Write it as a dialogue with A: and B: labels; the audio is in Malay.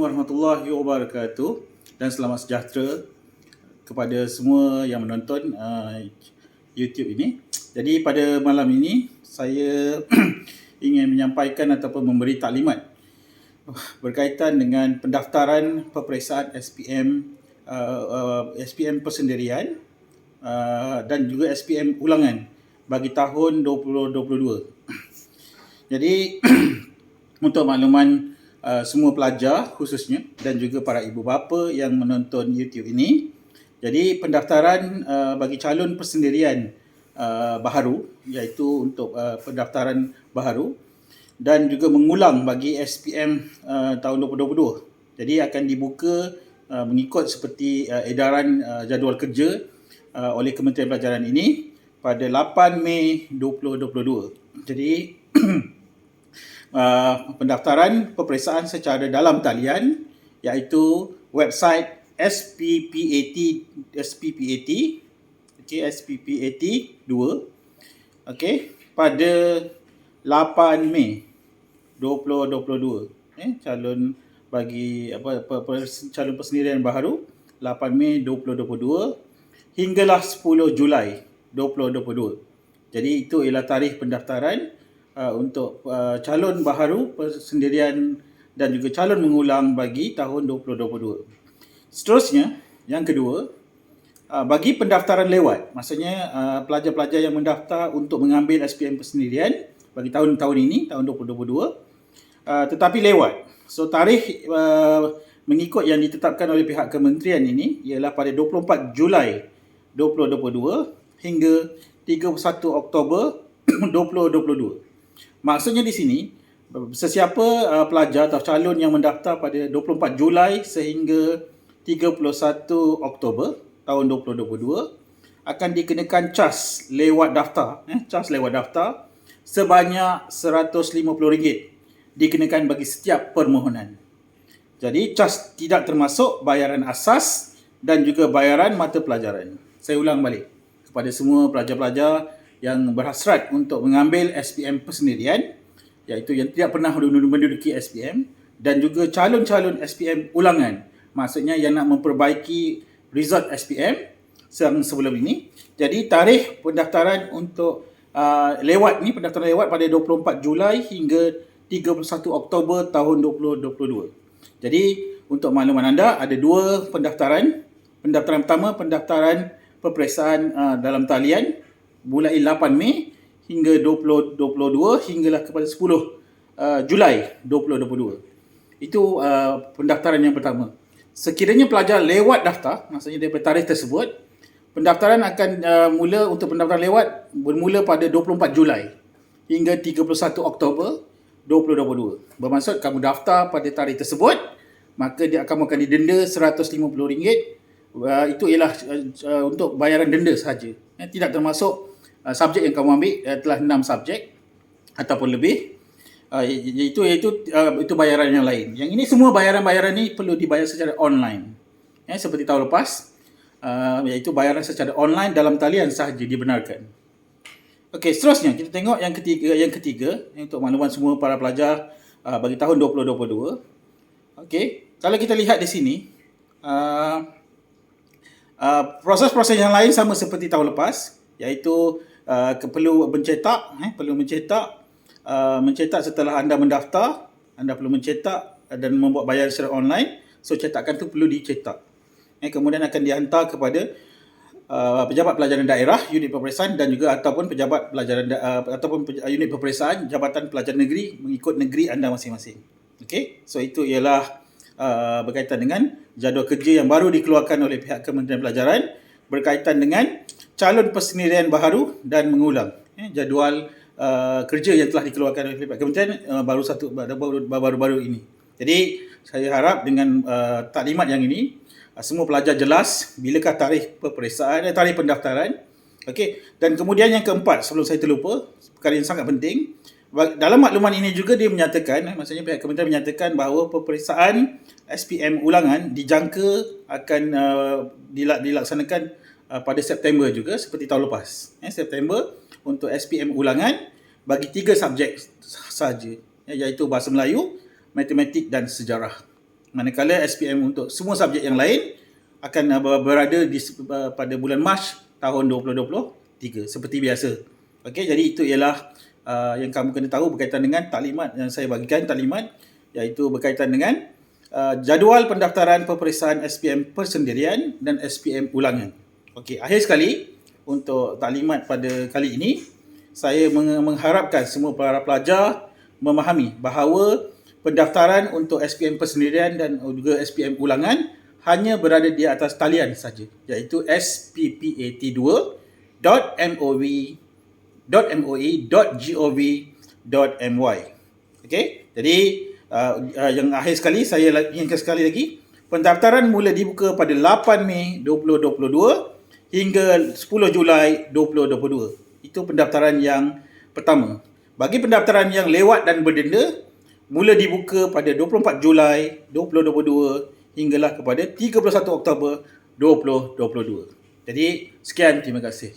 A: Warahmatullahi Wabarakatuh dan selamat sejahtera kepada semua yang menonton YouTube ini. Jadi pada malam ini saya ingin menyampaikan ataupun memberi taklimat berkaitan dengan pendaftaran peperiksaan SPM persendirian dan juga SPM ulangan bagi tahun 2022. Jadi untuk makluman semua pelajar khususnya dan juga para ibu bapa yang menonton YouTube ini. Jadi pendaftaran bagi calon persendirian baharu, iaitu untuk pendaftaran baharu dan juga mengulang bagi SPM tahun 2022. Jadi akan dibuka mengikut seperti edaran jadual kerja oleh Kementerian Pelajaran ini pada 8 Mei 2022. Jadi pendaftaran peperiksaan secara dalam talian iaitu website SPPAT SPPAT 2 pada 8 Mei 2022 calon bagi calon persendirian baharu 8 Mei 2022 hinggalah 10 Julai 2022. Jadi itu ialah tarikh pendaftaran untuk calon baharu persendirian dan juga calon mengulang bagi tahun 2022. Seterusnya, yang kedua, bagi pendaftaran lewat, maksudnya pelajar-pelajar yang mendaftar untuk mengambil SPM persendirian bagi tahun-tahun ini, tahun 2022, tetapi lewat. So tarikh mengikut yang ditetapkan oleh pihak kementerian ini ialah pada 24 Julai 2022 hingga 31 Oktober 2022. Maksudnya di sini, sesiapa pelajar atau calon yang mendaftar pada 24 Julai sehingga 31 Oktober tahun 2022 akan dikenakan cas lewat daftar, cas lewat daftar sebanyak RM150 dikenakan bagi setiap permohonan. Jadi cas tidak termasuk bayaran asas dan juga bayaran mata pelajaran. Saya ulang balik kepada semua pelajar-pelajar yang berhasrat untuk mengambil SPM persendirian, iaitu yang tidak pernah menduduki SPM, dan juga calon-calon SPM ulangan, maksudnya yang nak memperbaiki result SPM sebelum ini. Jadi tarikh pendaftaran untuk lewat ni, pendaftaran lewat pada 24 Julai hingga 31 Oktober tahun 2022. Jadi untuk makluman anda, ada dua pendaftaran. Pendaftaran pertama, pendaftaran peperiksaan dalam talian mulai 8 Mei hingga 2022 hinggalah kepada 10 Julai 2022. Itu pendaftaran yang pertama. Sekiranya pelajar lewat daftar, maksudnya daripada tarikh tersebut, pendaftaran akan mula untuk pendaftaran lewat bermula pada 24 Julai hingga 31 Oktober 2022. Bermaksud kamu daftar pada tarikh tersebut, maka kamu akan didenda RM150. Itu ialah untuk bayaran denda sahaja. Tidak termasuk subjek yang kamu ambil telah 6 subjek ataupun lebih. Itu bayaran yang lain. Yang ini semua bayaran-bayaran ni perlu dibayar secara online. Seperti tahun lepas, iaitu bayaran secara online dalam talian sahaja dibenarkan. Okey, seterusnya kita tengok yang ketiga untuk makluman semua para pelajar bagi tahun 2022. Okey, kalau kita lihat di sini, proses-proses yang lain sama seperti tahun lepas, iaitu perlu mencetak setelah anda mendaftar. Anda perlu mencetak dan membuat bayaran secara online. So cetakan tu perlu dicetak. Kemudian akan dihantar kepada pejabat pelajaran daerah, unit peperiksaan, dan juga ataupun pejabat pelajaran unit peperiksaan Jabatan Pelajaran Negeri mengikut negeri anda masing-masing. Okey, so itu ialah berkaitan dengan jadual kerja yang baru dikeluarkan oleh pihak Kementerian Pelajaran berkaitan dengan calon persendirian baharu dan mengulang. Jadual kerja yang telah dikeluarkan oleh pihak Kementerian baru-baru ini. Jadi saya harap dengan taklimat yang ini, semua pelajar jelas bilakah tarikh peperiksaan, tarikh pendaftaran. Okey, dan kemudian yang keempat, sebelum saya terlupa, perkara yang sangat penting, dalam makluman ini juga dia menyatakan, maksudnya pihak Kementerian menyatakan bahawa peperiksaan SPM ulangan dijangka akan dilaksanakan pada September juga seperti tahun lepas. September untuk SPM ulangan bagi 3 subjek sahaja, iaitu Bahasa Melayu, Matematik dan Sejarah. Manakala SPM untuk semua subjek yang lain akan berada pada bulan Mac tahun 2023 seperti biasa. Okey, jadi itu ialah yang kamu kena tahu berkaitan dengan taklimat yang saya bagikan, taklimat iaitu berkaitan dengan jadual pendaftaran peperiksaan SPM persendirian dan SPM ulangan. Okey, akhir sekali untuk taklimat pada kali ini, saya mengharapkan semua para pelajar memahami bahawa pendaftaran untuk SPM persendirian dan juga SPM ulangan hanya berada di atas talian saja, iaitu sppat.moi.gov.my. Okey, jadi yang akhir sekali saya ingatkan sekali lagi, pendaftaran mula dibuka pada 8 Mei 2022 hingga 10 Julai 2022. Itu pendaftaran yang pertama. Bagi pendaftaran yang lewat dan berdenda, mula dibuka pada 24 Julai 2022 hinggalah kepada 31 Oktober 2022. Jadi sekian, terima kasih.